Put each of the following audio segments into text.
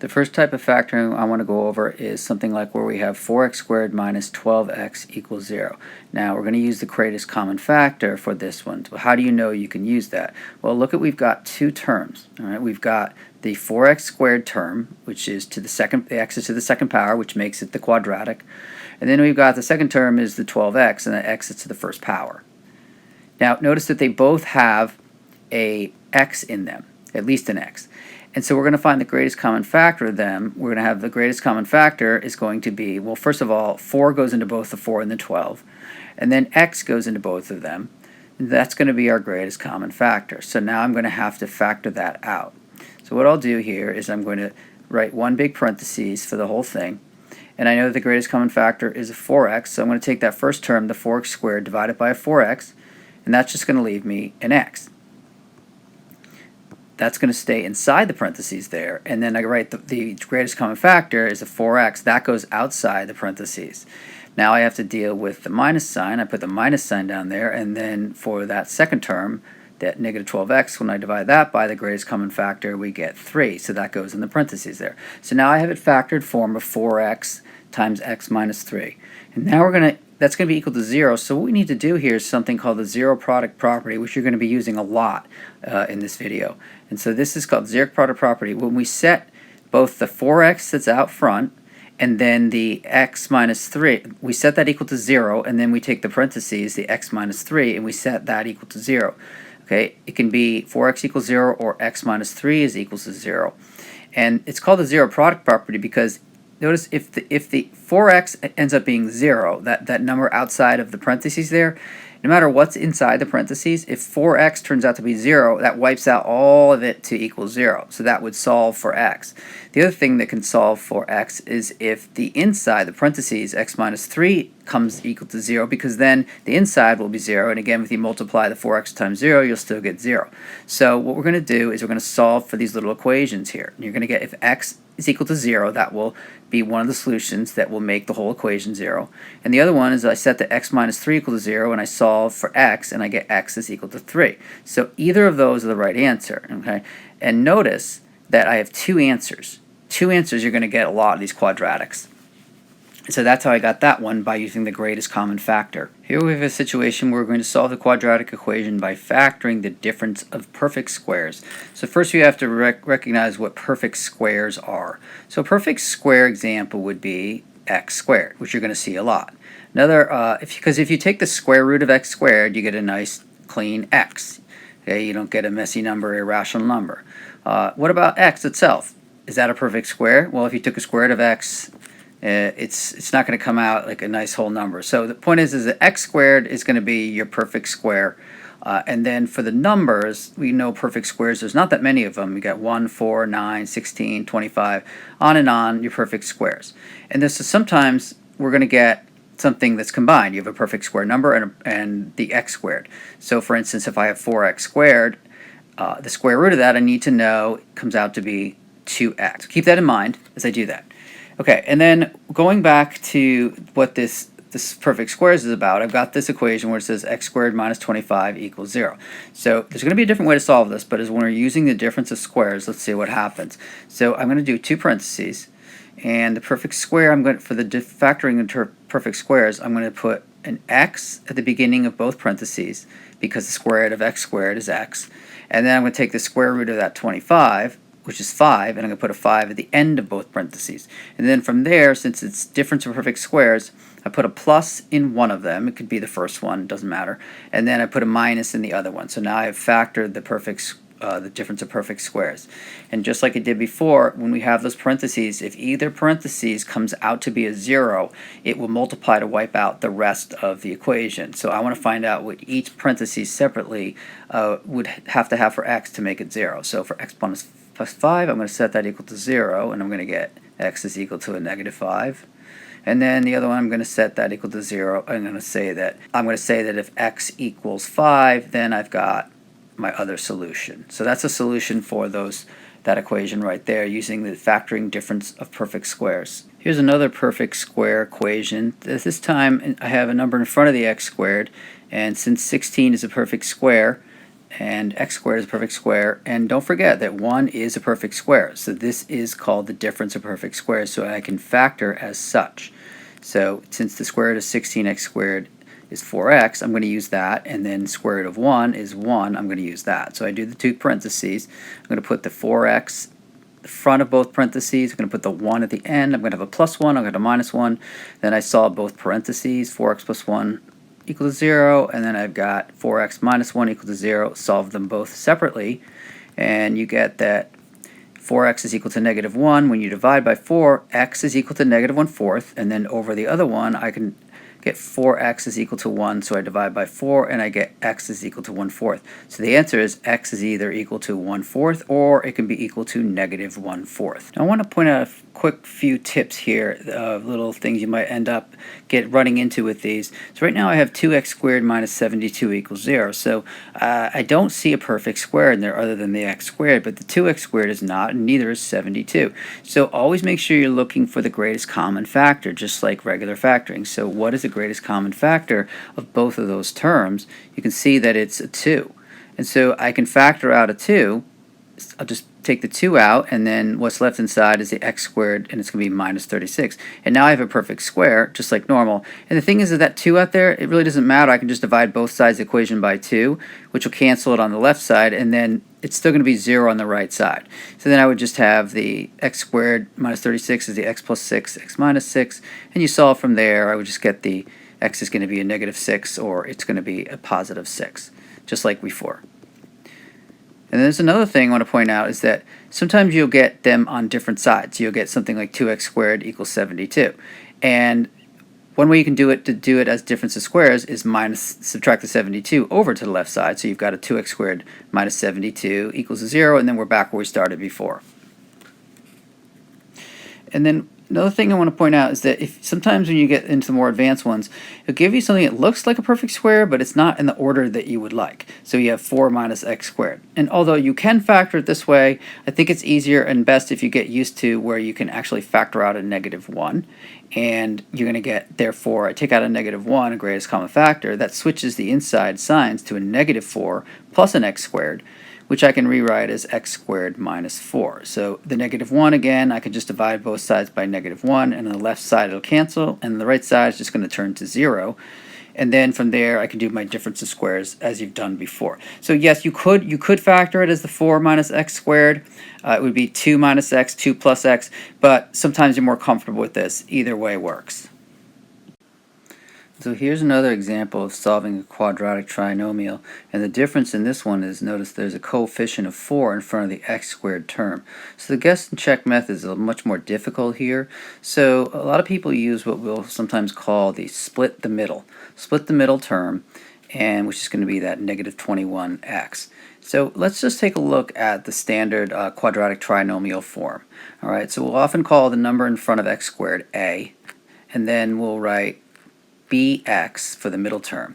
The first type of factoring I want to go over is something like where we have 4x squared minus 12x equals 0. Now we're going to use the greatest common factor for this one. So how do you know you can use that? Well, look at, we've got two terms. All right, we've got the 4x squared term, which is to the second, the x is to the second power, which makes it the quadratic. And then we've got the second term is the 12x, and the x is to the first power. Now notice that they both have a x in them, at least an x. And so we're going to find the greatest common factor of them. We're going to have the greatest common factor is going to be, well, first of all, 4 goes into both the 4 and the 12. And then x goes into both of them. That's going to be our greatest common factor. So now I'm going to have to factor that out. So what I'll do here is I'm going to write one big parentheses for the whole thing. And I know that the greatest common factor is a 4x. So I'm going to take that first term, the 4x squared, divide it by a 4x. And that's just going to leave me an x. That's going to stay inside the parentheses there, and then I write the greatest common factor is a 4x. That goes outside the parentheses. Now I have to deal with the minus sign. I put the minus sign down there, and then for that second term, that negative 12x, when I divide that by the greatest common factor, we get 3. So that goes in the parentheses there. So now I have it factored form of 4x times x minus 3. And now that's going to be equal to 0. So what we need to do here is something called the zero product property, which you're going to be using a lot in this video. And so this is called zero product property. When we set both the 4x that's out front and then the x minus 3, we set that equal to 0, and then we take the parentheses, the x minus 3, and we set that equal to 0. Okay, it can be 4x equals 0 or x minus 3 is equals to 0. And it's called the zero product property because notice if the 4x ends up being 0, that number outside of the parentheses there, no matter what's inside the parentheses, if 4x turns out to be 0, that wipes out all of it to equal 0. So that would solve for x. The other thing that can solve for x is if the inside, the parentheses, x minus 3 comes equal to 0, because then the inside will be 0. And again, if you multiply the 4x times 0, you'll still get 0. So what we're going to do is we're going to solve for these little equations here. You're going to get, if x is equal to 0, that will be one of the solutions that will make the whole equation 0. And the other one is I set the x minus 3 equal to 0, and I solve for x, and I get x is equal to 3. So either of those are the right answer. Okay? And notice that I have two answers. Two answers you're going to get a lot of these quadratics. So that's how I got that one, by using the greatest common factor. Here we have a situation where we're going to solve the quadratic equation by factoring the difference of perfect squares. So first we have to recognize what perfect squares are. So a perfect square example would be x squared, which you're going to see a lot. Another, because if you take the square root of x squared, you get a nice clean x. Okay, you don't get a messy number, irrational number. What about x itself? Is that a perfect square? Well, if you took a square root of x, it's not going to come out like a nice whole number. So the point is that x squared is going to be your perfect square. And then for the numbers, we know perfect squares, there's not that many of them. You got 1, 4, 9, 16, 25, on and on, your perfect squares. And this is sometimes we're going to get something that's combined. You have a perfect square number and the x squared. So for instance, if I have 4x squared, the square root of that I need to know comes out to be 2x. Keep that in mind as I do that. Okay, and then going back to what this perfect squares is about, I've got this equation where it says x squared minus 25 equals 0. So there's going to be a different way to solve this, but as when we're using the difference of squares, let's see what happens. So I'm going to do two parentheses, and the perfect square, I'm going to, for the factoring into perfect squares, I'm going to put an x at the beginning of both parentheses, because the square root of x squared is x. And then I'm going to take the square root of that 25, which is 5, and I'm going to put a 5 at the end of both parentheses. And then from there, since it's difference of perfect squares, I put a plus in one of them. It could be the first one, it doesn't matter. And then I put a minus in the other one. So now I have factored the difference of perfect squares. And just like it did before, when we have those parentheses, if either parentheses comes out to be a 0, it will multiply to wipe out the rest of the equation. So I want to find out what each parentheses separately would have to have for x to make it 0. So for x plus 5, I'm going to set that equal to 0, and I'm going to get x is equal to a negative 5. And then the other one, I'm going to set that equal to 0. I'm going to say that if x equals 5, then I've got my other solution. So that's a solution for that equation right there, using the factoring difference of perfect squares. Here's another perfect square equation. This time I have a number in front of the x squared, and since 16 is a perfect square, and x squared is a perfect square, and don't forget that 1 is a perfect square, so this is called the difference of perfect squares, so I can factor as such. So since the square root of 16x squared is 4x, I'm going to use that, and then square root of 1 is 1, I'm going to use that. So I do the two parentheses, I'm going to put the 4x the front of both parentheses, I'm going to put the 1 at the end, I'm going to have a plus 1, I'm going to have a minus 1, then I solve both parentheses, 4x plus 1 equal to 0, and then I've got 4x minus 1 equal to 0, solve them both separately, and you get that 4x is equal to negative 1. When you divide by 4, x is equal to negative 1/4, and then over the other one I can get 4x is equal to 1, so I divide by 4 and I get x is equal to 1/4. So the answer is x is either equal to 1/4 or it can be equal to negative 1/4. Now I want to point out a quick few tips here of little things you might end up running into with these. So right now I have 2x squared minus 72 equals 0. So I don't see a perfect square in there other than the x squared, but the 2x squared is not, and neither is 72. So always make sure you're looking for the greatest common factor, just like regular factoring. So what is the greatest common factor of both of those terms? You can see that it's a 2. And so I can factor out a 2. I'll just take the 2 out, and then what's left inside is the x squared, and it's going to be minus 36. And now I have a perfect square, just like normal. And the thing is that 2 out there, it really doesn't matter. I can just divide both sides of the equation by 2, which will cancel it on the left side, and then it's still going to be 0 on the right side. So then I would just have the x squared minus 36 is the x plus 6, x minus 6, and you solve from there. I would just get the x is going to be a negative 6, or it's going to be a positive 6, just like before. And there's another thing I want to point out is that sometimes you'll get them on different sides. You'll get something like 2x squared equals 72. And one way you can do it as difference of squares is subtract the 72 over to the left side. So you've got a 2x squared minus 72 equals 0, and then we're back where we started before. And then another thing I want to point out is that if sometimes when you get into the more advanced ones, it'll give you something that looks like a perfect square, but it's not in the order that you would like. So you have 4 minus x squared. And although you can factor it this way, I think it's easier and best if you get used to where you can actually factor out a negative 1. And you're going to get, therefore, I take out a negative 1, a greatest common factor, that switches the inside signs to a negative 4 plus an x squared, which I can rewrite as x squared minus 4. So the negative 1 again, I can just divide both sides by negative 1, and on the left side it'll cancel, and the right side is just going to turn to 0. And then from there I can do my difference of squares as you've done before. So yes, you could factor it as the 4 minus x squared. It would be 2 minus x, 2 plus x, but sometimes you're more comfortable with this. Either way works. So here's another example of solving a quadratic trinomial, and the difference in this one is, notice there's a coefficient of 4 in front of the x squared term. So the guess and check method is much more difficult here. So a lot of people use what we'll sometimes call the split the middle term, and which is going to be that negative 21x. So let's just take a look at the standard quadratic trinomial form. Alright, so we'll often call the number in front of x squared a, and then we'll write bx for the middle term,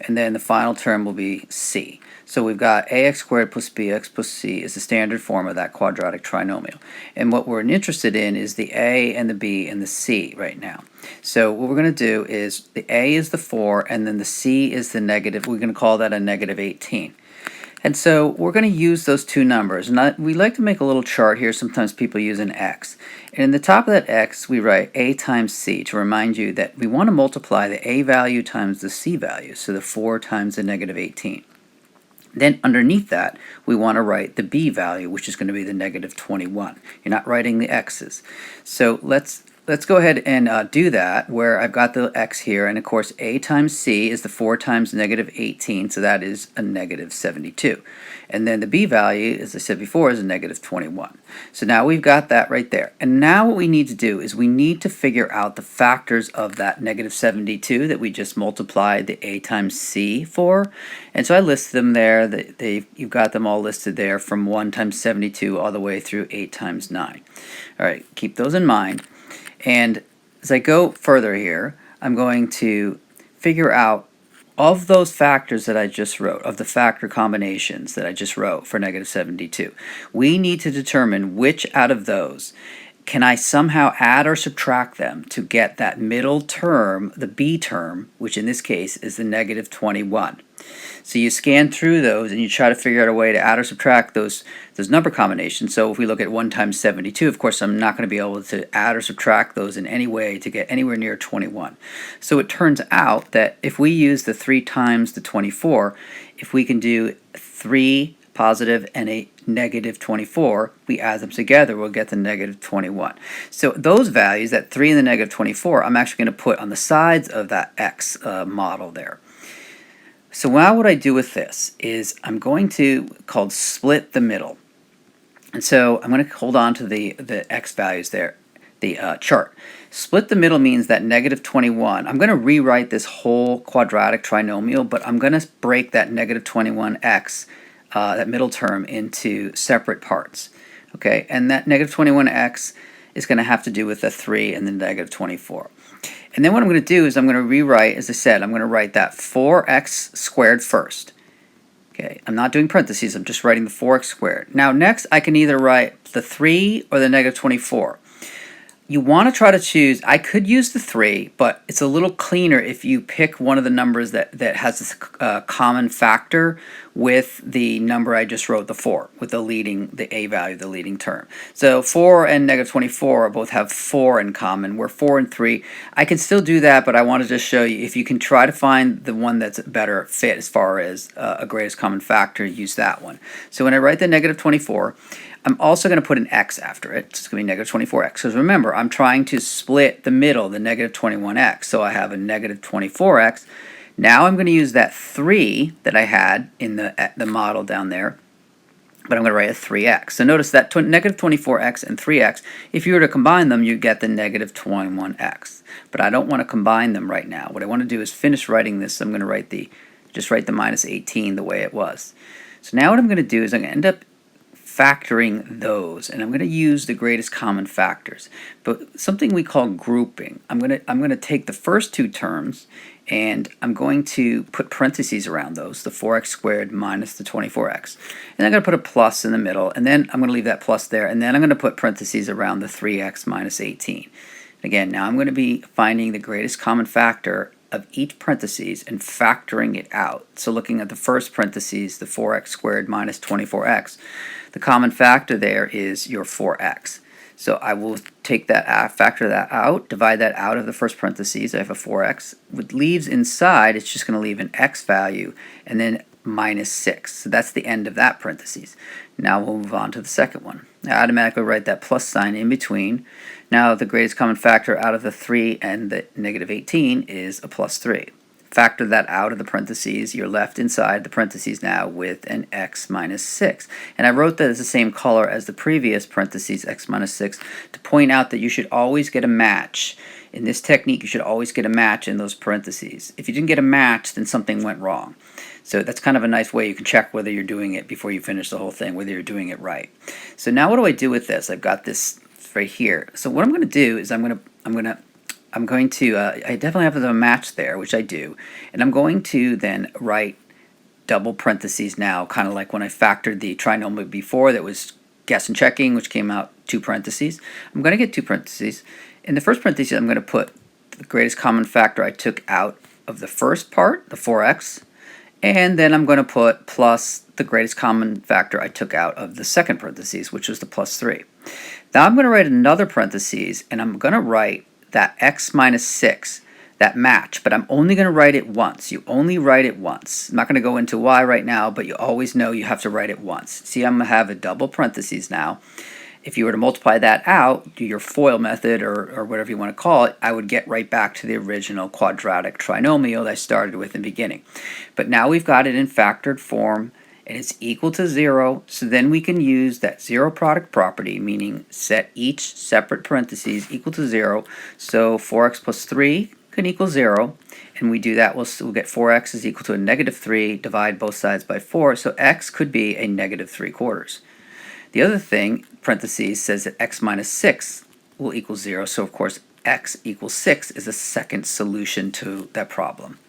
and then the final term will be c. So we've got ax squared plus bx plus c is the standard form of that quadratic trinomial, and what we're interested in is the a and the b and the c right now. So what we're going to do is the a is the 4, and then the c is the negative, we're going to call that a negative 18. And so we're going to use those two numbers. And we like to make a little chart here. Sometimes people use an x. And in the top of that x, we write a times c to remind you that we want to multiply the a value times the c value, so the 4 times the negative 18. Then underneath that, we want to write the b value, which is going to be the negative 21. You're not writing the x's. So let's go ahead and do that, where I've got the x here, and of course a times c is the 4 times negative 18, so that is a negative 72. And then the b value, as I said before, is a negative 21. So now we've got that right there. And now what we need to do is we need to figure out the factors of that negative 72 that we just multiplied the a times c for. And so I listed them there. You've got them all listed there from 1 times 72 all the way through 8 times 9. All right, keep those in mind. And as I go further here, I'm going to figure out, of those factors that I just wrote, of the factor combinations that I just wrote for negative 72, we need to determine which out of those can I somehow add or subtract them to get that middle term, the b term, which in this case is the negative 21. So you scan through those and you try to figure out a way to add or subtract those number combinations. So if we look at 1 times 72, of course I'm not going to be able to add or subtract those in any way to get anywhere near 21. So it turns out that if we use the 3 times the 24, if we can do 3 positive and a negative 24, we add them together, we'll get the negative 21. So those values, that 3 and the negative 24, I'm actually going to put on the sides of that x model there. So now what I do with this is I'm going to called split the middle. And so I'm going to hold on to the x values there, the chart. Split the middle means that negative 21, I'm going to rewrite this whole quadratic trinomial, but I'm going to break that negative 21x, that middle term, into separate parts. Okay, and that negative 21x is going to have to do with the 3 and the negative 24. And then what I'm going to do is I'm going to rewrite, as I said, I'm going to write that 4x squared first. Okay, I'm not doing parentheses, I'm just writing the 4x squared. Now next I can either write the 3 or the negative 24. You want to try to choose, I could use the 3, but it's a little cleaner if you pick one of the numbers that has this common factor with the number I just wrote, the 4, with the a value, the leading term. So 4 and negative 24 both have 4 in common, where 4 and 3, I can still do that, but I wanted to show you if you can try to find the one that's a better fit as far as a greatest common factor, use that one. So when I write the negative 24, I'm also going to put an x after it. It's going to be negative 24x. Because remember, I'm trying to split the middle, the negative 21x. So I have a negative 24x. Now I'm going to use that 3 that I had in the model down there, but I'm going to write a 3x. So notice that negative 24x and 3x, if you were to combine them, you get the negative 21x. But I don't want to combine them right now. What I want to do is finish writing this. I'm going to just write the minus 18 the way it was. So now what I'm going to do is I'm going to end up factoring those, and I'm going to use the greatest common factors, but something we call grouping. I'm going to take the first two terms and I'm going to put parentheses around those, the 4x squared minus the 24x, and I'm going to put a plus in the middle, and then I'm going to leave that plus there, and then I'm going to put parentheses around the 3x minus 18. Again, now I'm going to be finding the greatest common factor of each parentheses and factoring it out. So looking at the first parentheses, the 4x squared minus 24x, the common factor there is your 4x. So I will take that, factor that out, divide that out of the first parentheses. I have a 4x. What leaves inside, it's just going to leave an x value and then minus 6. So that's the end of that parentheses. Now we'll move on to the second one. I automatically write that plus sign in between. Now the greatest common factor out of the 3 and the negative 18 is a plus 3. Factor that out of the parentheses. You're left inside the parentheses now with an x minus 6. And I wrote that as the same color as the previous parentheses, x minus 6, to point out that you should always get a match. In this technique, you should always get a match in those parentheses. If you didn't get a match, then something went wrong. So that's kind of a nice way you can check whether you're doing it before you finish the whole thing, whether you're doing it right. So now what do I do with this? I've got this right here. So what I'm going to do is I definitely have a match there, which I do, and I'm going to then write double parentheses now, kind of like when I factored the trinomial before that was guess and checking, which came out 2 parentheses. I'm going to get 2 parentheses. In the first parentheses, I'm going to put the greatest common factor I took out of the first part, the 4x, and then I'm going to put plus the greatest common factor I took out of the second parentheses, which was the plus 3. Now I'm going to write another parentheses, and I'm going to write that x minus 6, that match, but I'm only going to write it once. You only write it once. I'm not going to go into why right now, but you always know you have to write it once. See, I'm going to have a double parentheses now. If you were to multiply that out, do your FOIL method or whatever you want to call it, I would get right back to the original quadratic trinomial that I started with in the beginning. But now we've got it in factored form, and it's equal to 0, so then we can use that zero product property, meaning set each separate parentheses equal to 0. So 4x plus 3 can equal 0, and we do that, we'll get 4x is equal to a negative 3, divide both sides by 4, so x could be a negative 3/4. The other thing, parentheses, says that x minus 6 will equal 0, so of course x equals 6 is the second solution to that problem.